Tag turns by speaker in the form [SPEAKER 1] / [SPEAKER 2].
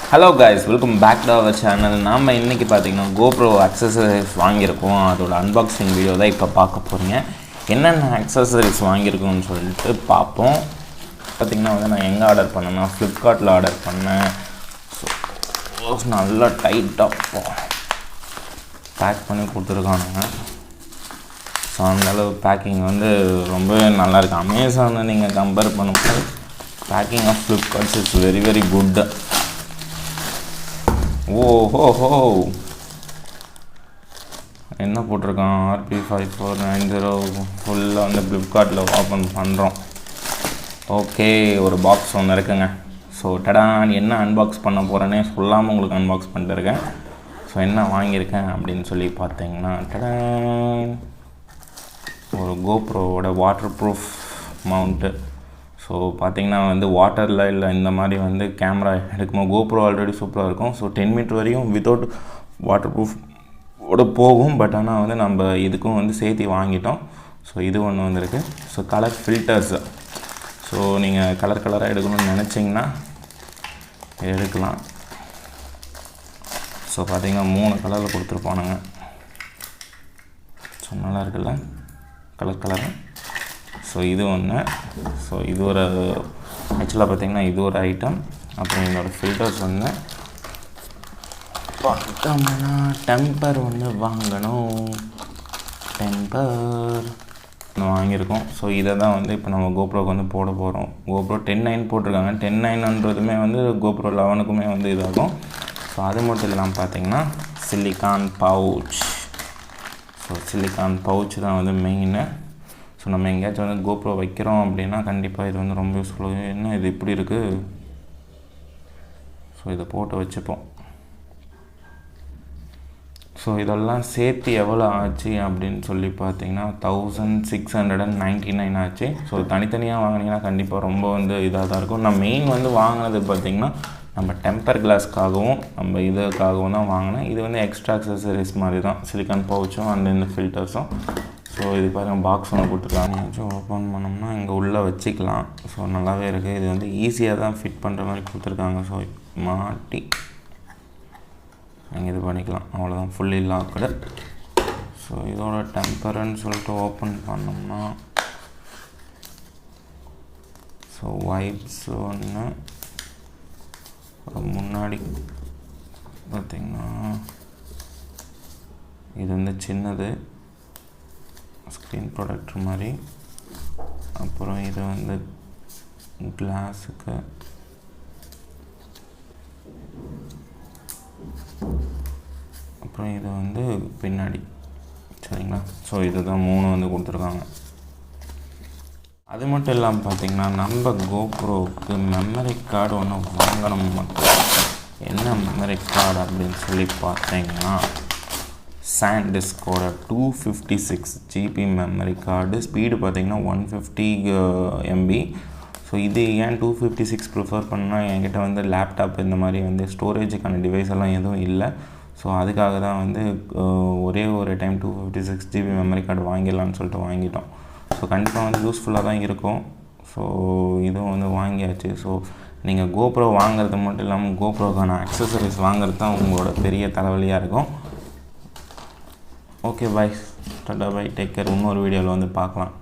[SPEAKER 1] Hello guys, welcome back to our channel. நாம இன்னைக்கு பாத்தீங்கன்னா GoPro accessories வாங்கியிருக்கோம். அதோட unboxing video தான் இப்ப பார்க்க போறீங்க. என்னென்ன accessories வாங்கியிருக்கோம்னு சொல்லிட்டு பாப்போம். பாத்தீங்கன்னா வந்து நான் எங்க ஆர்டர் பண்ணேன்னா Flipkartல ஆர்டர் பண்ணேன். சோ நல்லா டைட்டா பேக் பண்ணி கொடுத்துருக்கானுங்க. ஸோ அந்த அளவு பேக்கிங் வந்து ரொம்பவே நல்லா இருக்கு. அமேசானை நீங்கள் கம்பேர் பண்ணும்போது packing of Flipkart is very good. ஓஹோ என்ன போட்டிருக்கான் RP5490 ஃபுல்லாக வந்து Flipkartல ஓப்பன் பண்ணுறோம். ஓகே ஒரு பாக்ஸ் ஒன்று இருக்குங்க. ஸோ நான் என்ன அன்பாக்ஸ் பண்ண போகிறேன்னே சொல்லாமல் உங்களுக்கு அன்பாக்ஸ் பண்ணிட்டு இருக்கேன். ஸோ என்ன வாங்கியிருக்கேன் அப்படின்னு சொல்லி பார்த்தீங்கன்னா ஒரு GoProவோட வாட்டர் ப்ரூஃப் மவுண்ட்டு. ஸோ பார்த்திங்கன்னா வந்து வாட்டரில் இல்லை இந்த மாதிரி வந்து கேமரா எடுக்கும்போது GoPro ஆல்ரெடி சூப்பராக இருக்கும். ஸோ 10 மீட்டர் வரையும் வித்தவுட் வாட்டர் ப்ரூஃபோட போகும். பட் ஆனால் வந்து நம்ம இதுக்கும் வந்து சேர்த்து வாங்கிட்டோம். ஸோ இது ஒன்று வந்துருக்கு. So colour filters. ஸோ நீங்கள் கலராக எடுக்கணும்னு நினச்சிங்கன்னா எடுக்கலாம். ஸோ பார்த்திங்கன்னா 3 கலரில் கொடுத்துருப்பானுங்க. ஸோ நல்லா இருக்குல்ல கலராக. ஸோ இது ஒன்று. ஸோ இது ஒரு ஆக்சுவலாக பார்த்திங்கன்னா இது ஒரு ஐட்டம். அப்புறம் இதோட ஃபில்டர்ஸ் ஒன்று பார்த்தோம்னா டெம்பர் ஒன்று வாங்கணும். டெம்பர் வாங்கியிருக்கோம். ஸோ இதை தான் வந்து இப்போ நம்ம GoProக்கு வந்து போட போகிறோம். GoPro 10.9 போட்டிருக்காங்க. 10.9ன்றதுமே வந்து GoPro 11க்குமே வந்து இதாகும். ஸோ அது மட்டும் இல்லாமல் பார்த்திங்கன்னா silicon pouch. So silicon pouch தான் வந்து மெயின்னு. ஸோ நம்ம எங்கேயாச்சும் வந்து GoPro வைக்கிறோம் அப்படின்னா கண்டிப்பாக இது வந்து ரொம்ப யூஸ்ஃபுல்லாக. என்ன இது இப்படி இருக்குது. ஸோ இதை போட்டு வச்சுப்போம். ஸோ இதெல்லாம் சேர்த்து எவ்வளோ ஆச்சு அப்படின்னு சொல்லி பார்த்தீங்கன்னா 1699 ஆச்சு. ஸோ தனித்தனியாக வாங்கினீங்கன்னா கண்டிப்பாக ரொம்ப வந்து இதாக தான் இருக்கும். நான் மெயின் வந்து வாங்கினது பார்த்திங்கன்னா நம்ம டெம்பர் கிளாஸ்க்காகவும் நம்ம இதுக்காகவும் தான் வாங்கினேன். இது வந்து எக்ஸ்ட்ரா அக்சசரிஸ் மாதிரி தான். சிலிக்கான் பவுச்சும் அண்ட் இந்த ஃபில்டர்ஸும். ஸோ இது பாருங்கள் பாக்ஸ் ஒன்று கொடுத்துருக்காங்க. ஏதாச்சும் ஓப்பன் பண்ணோம்னா இங்கே உள்ளே வச்சுக்கலாம். ஸோ நல்லாவே இருக்குது. இது வந்து ஈஸியாக தான் ஃபிட் பண்ணுற மாதிரி கொடுத்துருக்காங்க. ஸோ மாட்டி நீங்கள் இது பண்ணிக்கலாம். அவ்வளோதான் ஃபுல்லி லாக்கடு. ஸோ இதோட டெம்பருன்னு சொல்லிட்டு ஓப்பன் பண்ணோம்னா ஸோ வைப்ஸ் ஒன்று முன்னாடி பார்த்திங்கன்னா இது வந்து சின்னது ஸ்க்ரீன் ப்ரொடக்டர் மாதிரி. அப்புறம் இது வந்து கிளாஸுக்கு. அப்புறம் இது வந்து பின்னாடி. சரிங்களா. ஸோ இதுதான் 3 வந்து கொடுத்துருக்காங்க. அது மட்டும் இல்லாமல் பார்த்திங்கன்னா நம்ம GoProவுக்கு மெமரி கார்டு ஒன்று வாங்கணும். மட்டும் என்ன மெமரி கார்டு அப்படின்னு சொல்லி பார்த்தீங்கன்னா SanDiskோட 256 GB மெமரி கார்டு. ஸ்பீடு பார்த்திங்கன்னா 150 MB. ஸோ இது ஏன் 256 ப்ரிஃபர் பண்ணால் என்கிட்ட வந்து லேப்டாப் இந்த மாதிரி வந்து ஸ்டோரேஜுக்கான டிவைஸ் எல்லாம் எதுவும் இல்லை. ஸோ அதுக்காக தான் வந்து ஒரே ஒரு டைம் 256 GB மெமரி கார்டு வாங்கிடலான்னு சொல்லிட்டு வாங்கிட்டோம். ஸோ கண்டிப்பாக வந்து யூஸ்ஃபுல்லாக தான் இருக்கும். ஸோ இதுவும் வந்து வாங்கியாச்சு. ஸோ நீங்கள் GoPro வாங்குறது மட்டும் இல்லாமல் GoProக்கான அக்சசரிஸ் வாங்குறது தான் உங்களோட பெரிய தலைவலியாக இருக்கும். ஓகே பாய், டாடா பாய், டேக் கேர். இன்னொரு வீடியோவில் வந்து பார்க்கலாம்.